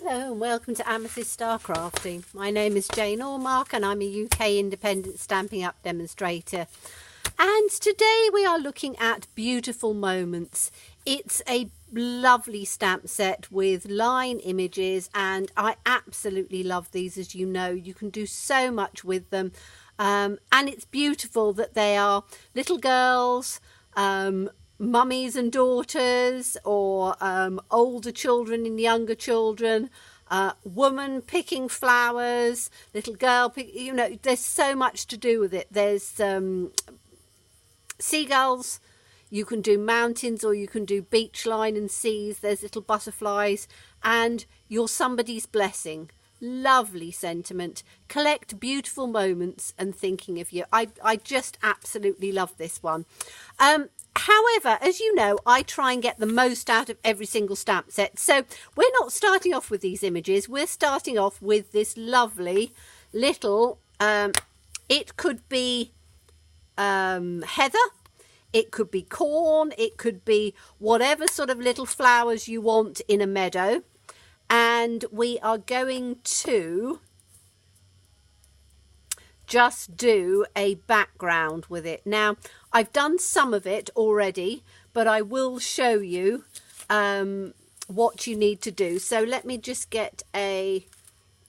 Hello and welcome to Amethyst Star Crafting. My name is Jane Ormark and I'm a UK independent Stampin' Up demonstrator. And today we are looking at Beautiful Moments. It's a lovely stamp set with line images and I absolutely love these. As you know, you can do so much with them. And it's beautiful that they are little girls, mummies and daughters, or older children and younger children, woman picking flowers, little girl you know, there's so much to do with it. There's seagulls, you can do mountains, or you can do beach line and seas. There's little butterflies, and you're somebody's blessing. Lovely sentiment. Collect beautiful moments and thinking of you. I just absolutely love this one. However, as you know, I try and get the most out of every single stamp set. So we're not starting off with these images. We're starting off with this lovely little, it could be heather, it could be corn, it could be whatever sort of little flowers you want in a meadow. And we are going to just do a background with it. Now, I've done some of it already, but I will show you what you need to do. So let me just get a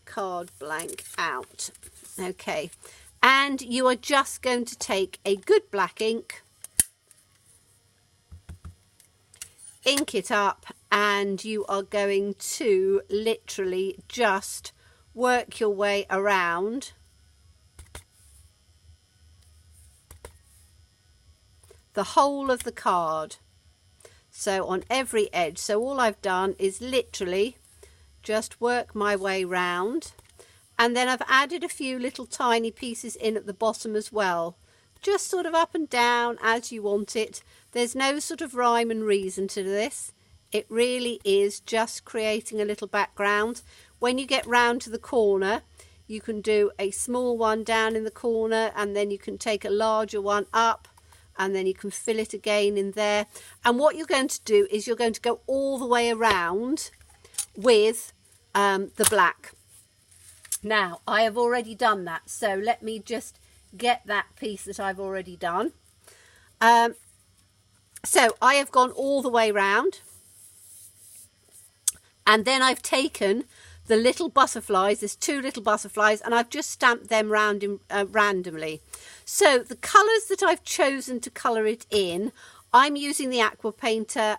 card blank out. Okay, and you are just going to take a good black ink, ink it up, and you are going to literally just work your way around the whole of the card, so on every edge. So all I've done is literally just work my way round, and then I've added a few little tiny pieces in at the bottom as well, just sort of up and down as you want it. There's no sort of rhyme and reason to this. It really is just creating a little background. When you get round to the corner, you can do a small one down in the corner, and then you can take a larger one up, and then you can fill it again in there. And what you're going to do is you're going to go all the way around with the black. Now, I have already done that, so let me just get that piece that I've already done. So I have gone all the way round, and then I've taken the little butterflies, there's two little butterflies, and I've just stamped them round randomly. So the colours that I've chosen to colour it in, I'm using the aqua painter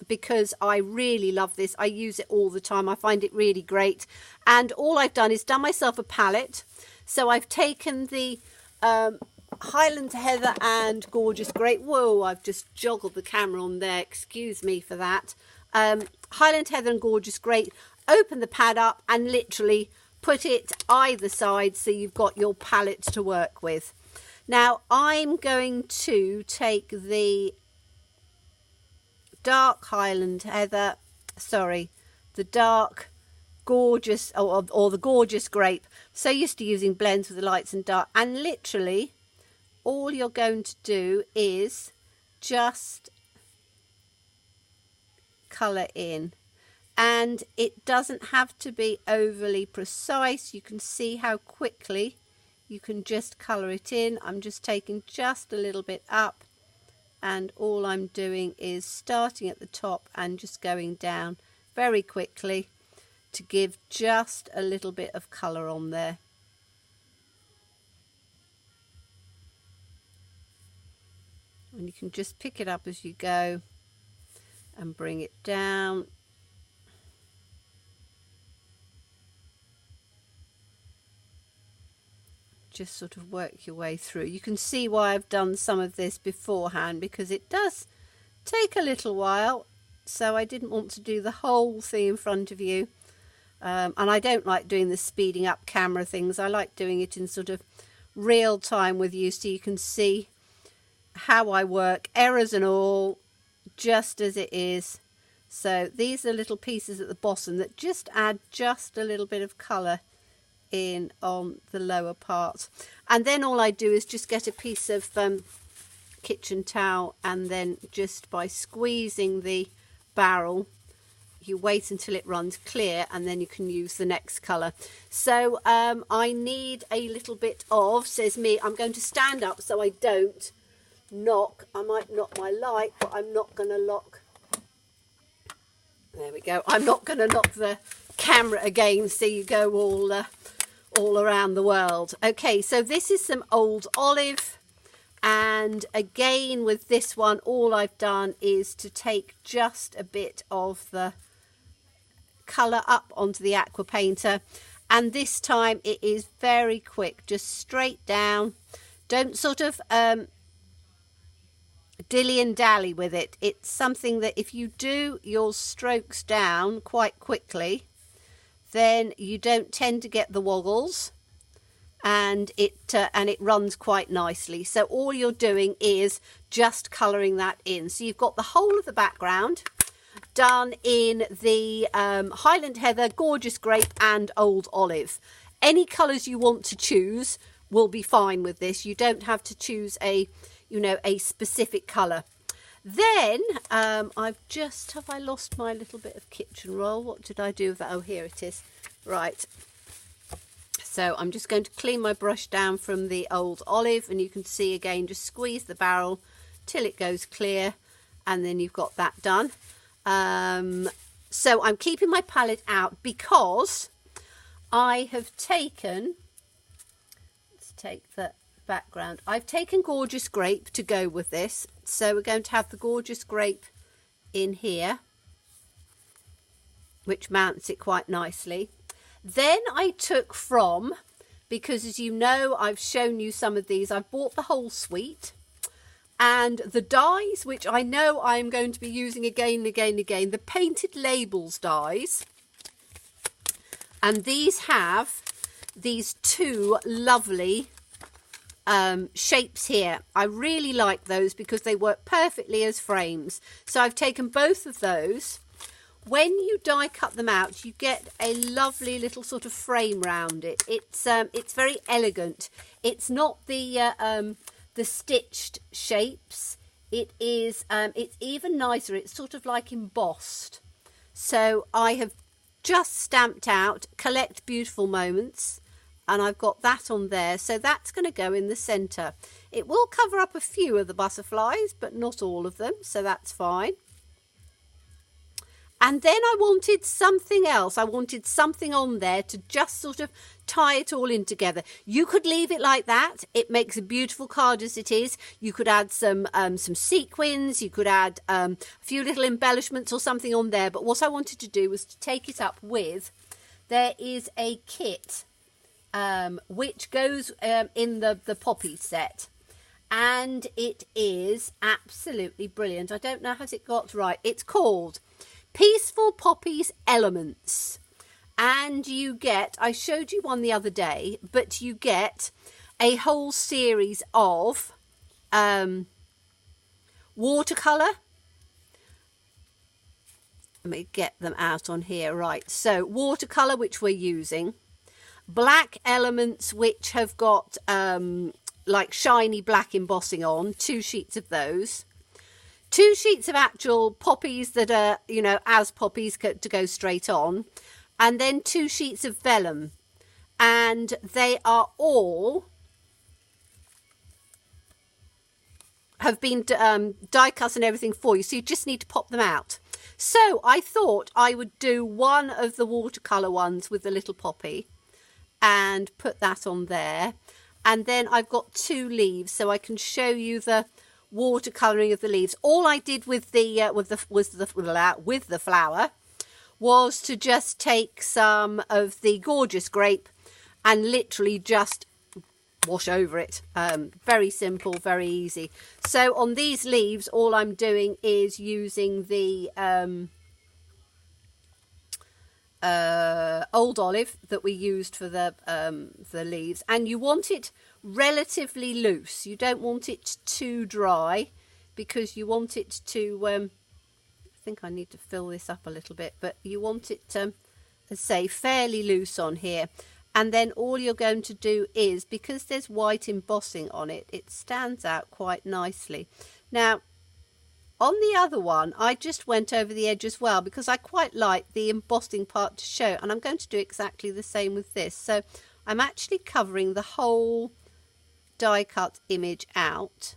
because I really love this. I use it all the time. I find it really great. And all I've done is done myself a palette. So I've taken the Highland Heather and Gorgeous Grape. Whoa, I've just joggled the camera on there. Excuse me for that. Highland Heather and Gorgeous Grape. Open the pad up and literally put it either side so you've got your palette to work with. Now I'm going to take the dark Highland Heather, sorry, the dark Gorgeous, or the Gorgeous Grape. So used to using blends with the lights and dark, and literally all you're going to do is just colour in. And it doesn't have to be overly precise. You can see how quickly you can just colour it in. I'm just taking just a little bit up, and all I'm doing is starting at the top and just going down very quickly to give just a little bit of colour on there. And you can just pick it up as you go and bring it down. Just sort of work your way through. You can see why I've done some of this beforehand, because it does take a little while, so I didn't want to do the whole thing in front of you. And I don't like doing the speeding up camera things. I like doing it in sort of real time with you, so you can see how I work, errors and all, just as it is. So these are little pieces at the bottom that just add just a little bit of colour in on the lower part. And then all I do is just get a piece of kitchen towel, and then just by squeezing the barrel you wait until it runs clear and then you can use the next colour. So I need a little bit of, says me, I'm going to stand up so I don't knock. I might knock my light, but I'm not going to lock. There we go. I'm not going to knock the camera again so you go all around the world. Okay, so this is some old olive. And again with this one, all I've done is to take just a bit of the colour up onto the aqua painter, and this time it is very quick, just straight down. Don't sort of dilly and dally with it. It's something that if you do your strokes down quite quickly, then you don't tend to get the woggles, and it runs quite nicely. So all you're doing is just colouring that in. So you've got the whole of the background done in the Highland Heather, Gorgeous Grape and Old Olive. Any colours you want to choose will be fine with this. You don't have to choose a specific colour. Then have I lost my little bit of kitchen roll? What did I do with that? Oh, here it is. Right. So I'm just going to clean my brush down from the Old Olive, and you can see again, just squeeze the barrel till it goes clear, and then you've got that done. So I'm keeping my palette out because I have taken, let's take the background, I've taken Gorgeous Grape to go with this. So we're going to have the Gorgeous Grape in here, which mounts it quite nicely. Then I took from, because as you know, I've shown you some of these, I've bought the whole suite, and the dies, which I know I'm going to be using again and again and again, the Painted Labels dies. And these have these two lovely shapes here. I really like those because they work perfectly as frames. So I've taken both of those. When you die cut them out, you get a lovely little sort of frame round it. It's very elegant. It's not the stitched shapes. It's even nicer. It's sort of like embossed. So I have just stamped out Collect Beautiful Moments, and I've got that on there. So that's going to go in the centre. It will cover up a few of the butterflies, but not all of them, so that's fine. And then I wanted something else. I wanted something on there to just sort of tie it all in together. You could leave it like that. It makes a beautiful card as it is. You could add some sequins. You could add a few little embellishments or something on there. But what I wanted to do was to take it up with, there is a kit which goes in the poppy set. And it is absolutely brilliant. I don't know, has it got right? It's called Peaceful Poppies Elements, and you get, I showed you one the other day, but you get a whole series of watercolour. Let me get them out on here. Right, so watercolour, which we're using, black elements, which have got like shiny black embossing on, 2 sheets of those. 2 sheets of actual poppies that are, as poppies to go straight on. And then 2 sheets of vellum. And they are all, have been die cut and everything for you. So you just need to pop them out. So I thought I would do one of the watercolour ones with the little poppy and put that on there. And then I've got 2 leaves, so I can show you the watercolouring of the leaves. All I did with the flower was to just take some of the Gorgeous Grape and literally just wash over it. Very simple, very easy. So on these leaves, all I'm doing is using the Old Olive that we used for the leaves, and you want it relatively loose. You don't want it too dry because you want it to I think I need to fill this up a little bit, but you want it to say fairly loose on here. And then all you're going to do is, because there's white embossing on it, it stands out quite nicely. Now On the other one, I just went over the edge as well because I quite like the embossing part to show, and I'm going to do exactly the same with this. So I'm actually covering the whole die cut image out,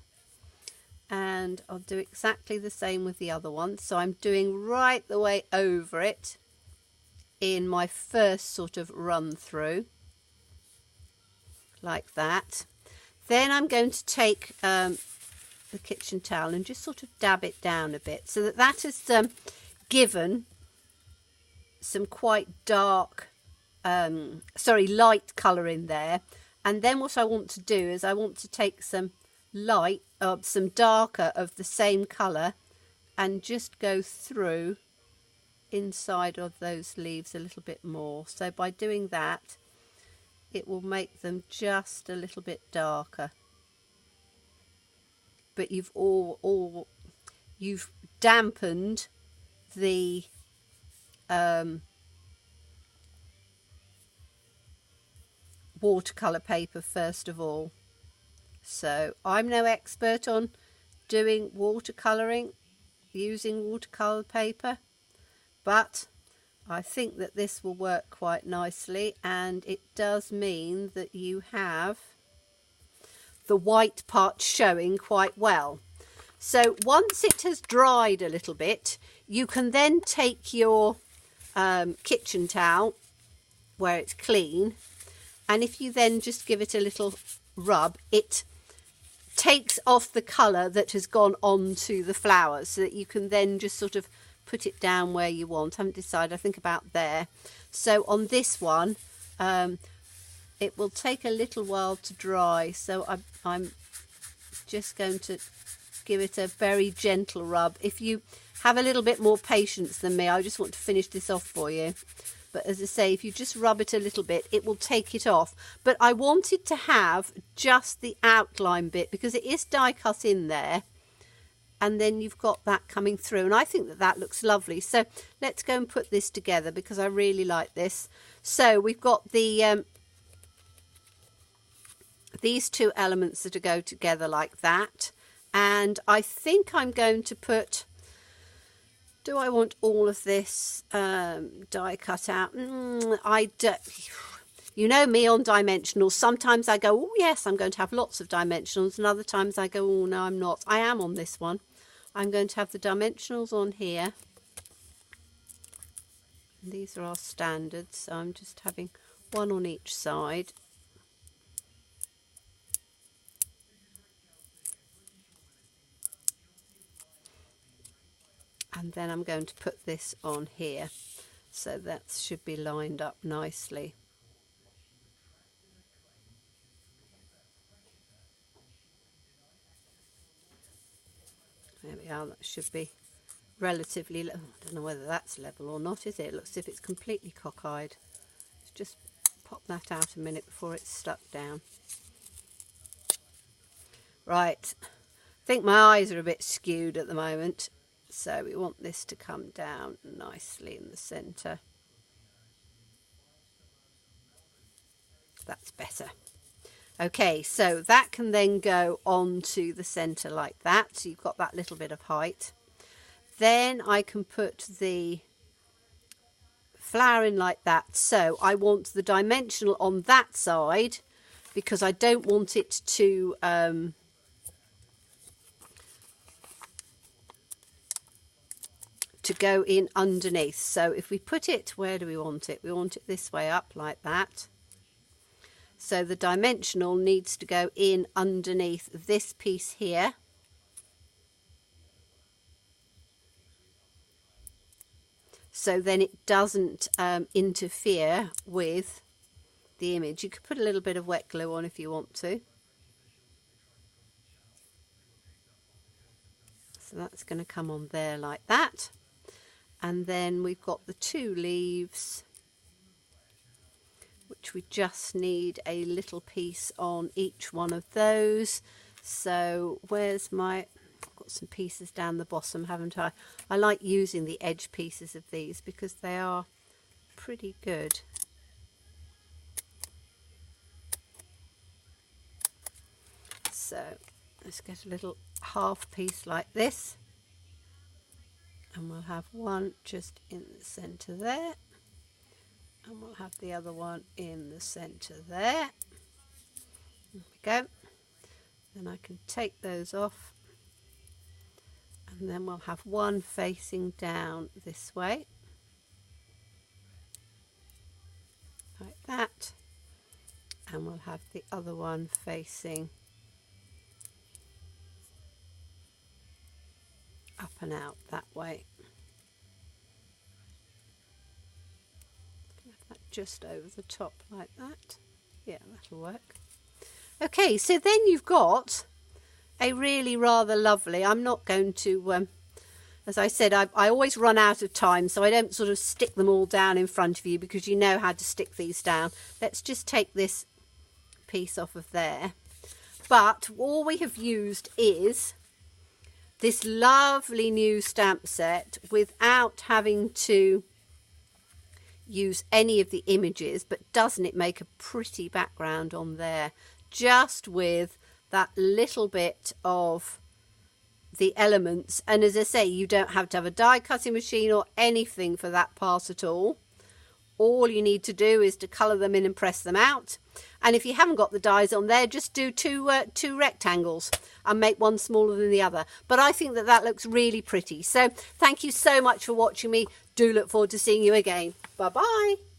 and I'll do exactly the same with the other one. So I'm doing right the way over it in my first sort of run through, like that. Then I'm going to take the kitchen towel and just sort of dab it down a bit so that that has given some quite dark, light colour in there. And then what I want to do is I want to take some light, some darker of the same colour and just go through inside of those leaves a little bit more. So by doing that, it will make them just a little bit darker. But you've dampened the watercolour paper first of all. So I'm no expert on doing watercolouring using watercolour paper, but I think that this will work quite nicely, and it does mean that you have the white part showing quite well. So once it has dried a little bit, you can then take your kitchen towel where it's clean, and if you then just give it a little rub, it takes off the colour that has gone onto the flowers, so that you can then just sort of put it down where you want. I haven't decided, I think about there. So on this one, it will take a little while to dry, so I'm just going to give it a very gentle rub. If you have a little bit more patience than me, I just want to finish this off for you. But as I say, if you just rub it a little bit, it will take it off. But I wanted to have just the outline bit because it is die cut in there. And then you've got that coming through. And I think that that looks lovely. So let's go and put this together because I really like this. So we've got the these two elements that go together like that. And I think I'm going to put... Do I want all of this die cut out? I don't. You know me on dimensionals. Sometimes I go, oh yes, I'm going to have lots of dimensionals, and other times I go, oh no, I'm not. I am on this one. I'm going to have the dimensionals on here. These are our standards, so I'm just having one on each side. And then I'm going to put this on here, so that should be lined up nicely. There we are, that should be relatively, I don't know whether that's level or not, is it? It looks as if it's completely cockeyed. Let's just pop that out a minute before it's stuck down. Right, I think my eyes are a bit skewed at the moment. So we want this to come down nicely in the centre. That's better. Okay, so that can then go onto the centre like that. So you've got that little bit of height. Then I can put the flower in like that. So I want the dimensional on that side because I don't want it to... to go in underneath. So if we put it, where do we want it? We want it this way up like that. So the dimensional needs to go in underneath this piece here. So then it doesn't interfere with the image. You could put a little bit of wet glue on if you want to. So that's going to come on there like that. And then we've got the two leaves, which we just need a little piece on each one of those. So where's my... I've got some pieces down the bottom, haven't I? I like using the edge pieces of these because they are pretty good. So let's get a little half piece like this. And we'll have one just in the centre there. And we'll have the other one in the centre there. There we go. Then I can take those off. And then we'll have one facing down this way. Like that. And we'll have the other one facing up and out that way. Have that just over the top like that. Yeah, that'll work. Okay, so then you've got a really rather lovely, I'm not going to, as I said, I always run out of time, so I don't sort of stick them all down in front of you because you know how to stick these down. Let's just take this piece off of there. But all we have used is this lovely new stamp set without having to use any of the images. But doesn't it make a pretty background on there, just with that little bit of the elements? And as I say, you don't have to have a die cutting machine or anything for that part at all. All you need to do is to colour them in and press them out. And if you haven't got the dies on there, just do two rectangles and make one smaller than the other. But I think that that looks really pretty. So thank you so much for watching me. Do look forward to seeing you again. Bye bye.